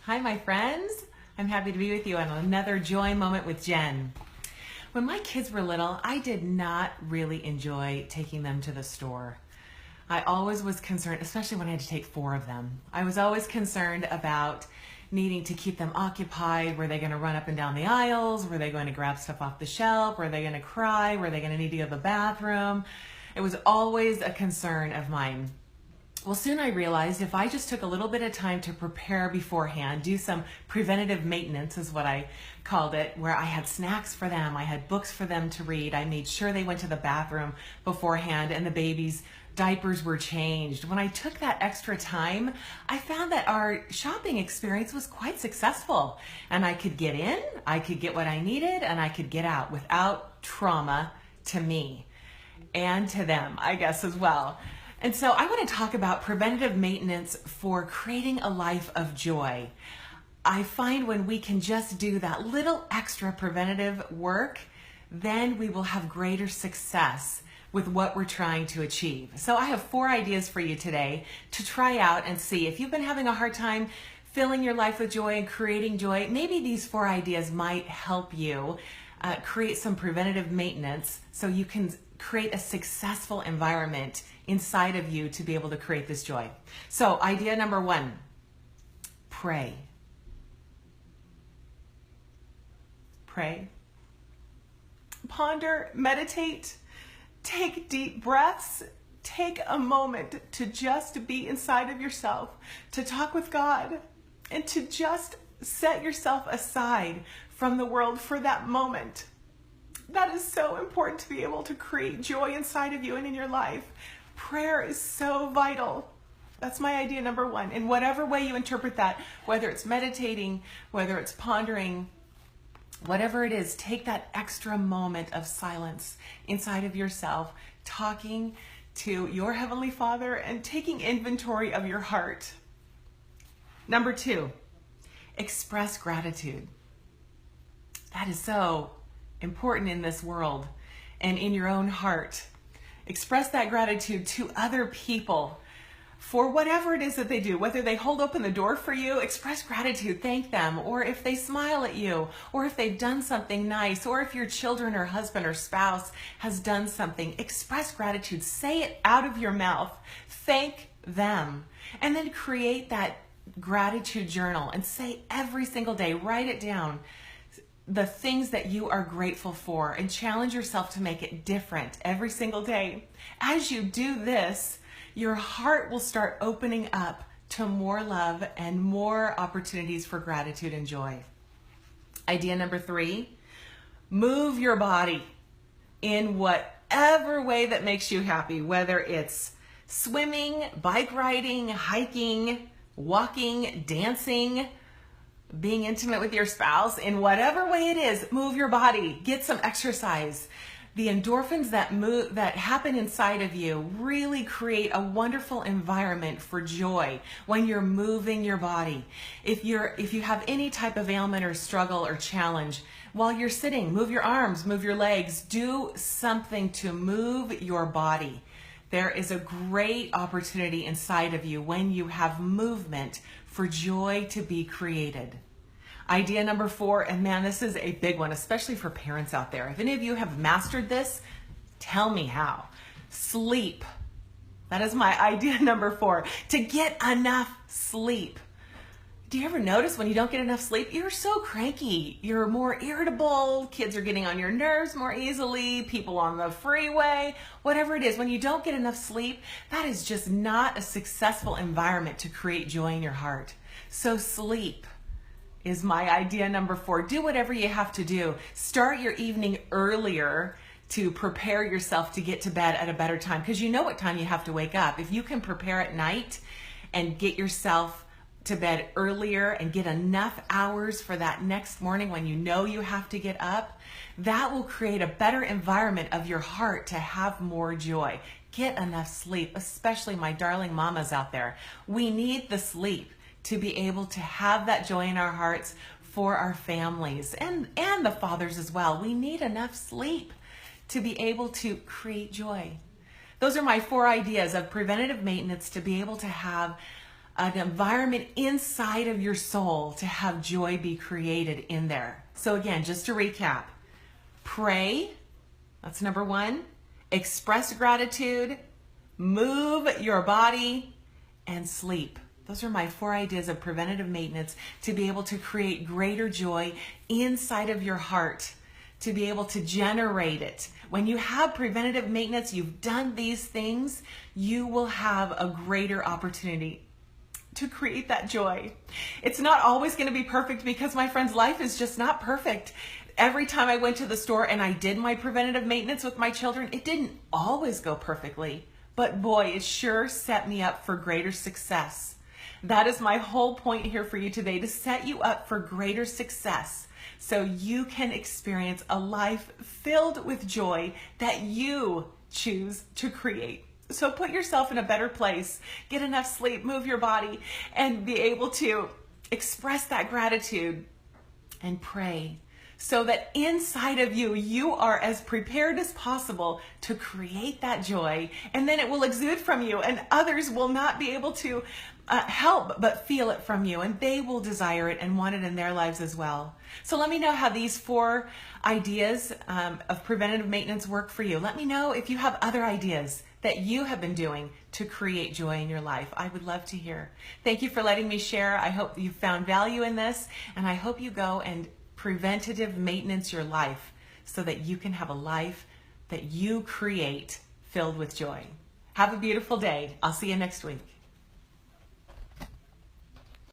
Hi, my friends. I'm happy to be with you on another Joy Moment with Jen. When my kids were little, I did not really enjoy taking them to the store. I always was concerned, especially when I had to take 4 of them. I was always concerned about needing to keep them occupied. Were they going to run up and down the aisles? Were they going to grab stuff off the shelf? Were they going to cry? Were they going to need to go to the bathroom? It was always a concern of mine. Well, soon I realized if I just took a little bit of time to prepare beforehand, do some preventative maintenance is what I called it, where I had snacks for them, I had books for them to read, I made sure they went to the bathroom beforehand and the babies' diapers were changed. When I took that extra time, I found that our shopping experience was quite successful. And I could get in, I could get what I needed, and I could get out without trauma to me and to them, I guess, as well. And so I want to talk about preventative maintenance for creating a life of joy. I find when we can just do that little extra preventative work, then we will have greater success with what we're trying to achieve. So I have 4 ideas for you today to try out and see if you've been having a hard time filling your life with joy and creating joy. Maybe these 4 ideas might help you create some preventative maintenance so you can create a successful environment inside of you to be able to create this joy. So idea number 1, pray. Pray. Ponder, meditate, take deep breaths, take a moment to just be inside of yourself, to talk with God, and to just set yourself aside from the world for that moment. That is so important to be able to create joy inside of you and in your life. Prayer is so vital. That's my idea number 1. In whatever way you interpret that, whether it's meditating, whether it's pondering, whatever it is, take that extra moment of silence inside of yourself, talking to your Heavenly Father and taking inventory of your heart. Number 2, express gratitude. That is so important in this world and in your own heart. Express that gratitude to other people for whatever it is that they do, whether they hold open the door for you, express gratitude, thank them, or if they smile at you, or if they've done something nice, or if your children or husband or spouse has done something, express gratitude, say it out of your mouth, thank them, and then create that gratitude journal and say every single day, write it down, the things that you are grateful for, and challenge yourself to make it different every single day. As you do this, your heart will start opening up to more love and more opportunities for gratitude and joy. Idea number 3, move your body in whatever way that makes you happy, whether it's swimming, bike riding, hiking, walking, dancing, being intimate with your spouse, in whatever way it is, move your body, get some exercise. The endorphins that happen inside of you really create a wonderful environment for joy when you're moving your body. If you have any type of ailment or struggle or challenge, while you're sitting, move your arms, move your legs, do something to move your body. There is a great opportunity inside of you when you have movement for joy to be created. Idea number 4, and man, this is a big one, especially for parents out there. If any of you have mastered this, tell me how. Sleep. That is my idea number 4, to get enough sleep. Do you ever notice when you don't get enough sleep, you're so cranky, you're more irritable, kids are getting on your nerves more easily, people on the freeway, whatever it is. When you don't get enough sleep, that is just not a successful environment to create joy in your heart. So sleep is my idea number 4. Do whatever you have to do. Start your evening earlier to prepare yourself to get to bed at a better time, because you know what time you have to wake up. If you can prepare at night and get yourself to bed earlier and get enough hours for that next morning when you know you have to get up, that will create a better environment of your heart to have more joy. Get enough sleep, especially my darling mamas out there. We need the sleep to be able to have that joy in our hearts for our families and the fathers as well. We need enough sleep to be able to create joy. Those are my 4 ideas of preventative maintenance to be able to have an environment inside of your soul to have joy be created in there. So again, just to recap, pray, that's number one, express gratitude, move your body, and sleep. Those are my 4 ideas of preventative maintenance to be able to create greater joy inside of your heart, to be able to generate it. When you have preventative maintenance, you've done these things, you will have a greater opportunity to create that joy. It's not always going to be perfect because, my friends, life is just not perfect. Every time I went to the store and I did my preventative maintenance with my children, it didn't always go perfectly. But boy, it sure set me up for greater success. That is my whole point here for you today, to set you up for greater success so you can experience a life filled with joy that you choose to create. So put yourself in a better place, get enough sleep, move your body, and be able to express that gratitude and pray, so that inside of you, you are as prepared as possible to create that joy, and then it will exude from you, and others will not be able to help but feel it from you, and they will desire it and want it in their lives as well. So let me know how these 4 ideas of preventative maintenance work for you. Let me know if you have other ideas that you have been doing to create joy in your life. I would love to hear. Thank you for letting me share. I hope you found value in this, and I hope you go and preventative maintenance your life so that you can have a life that you create filled with joy. Have a beautiful day. I'll see you next week.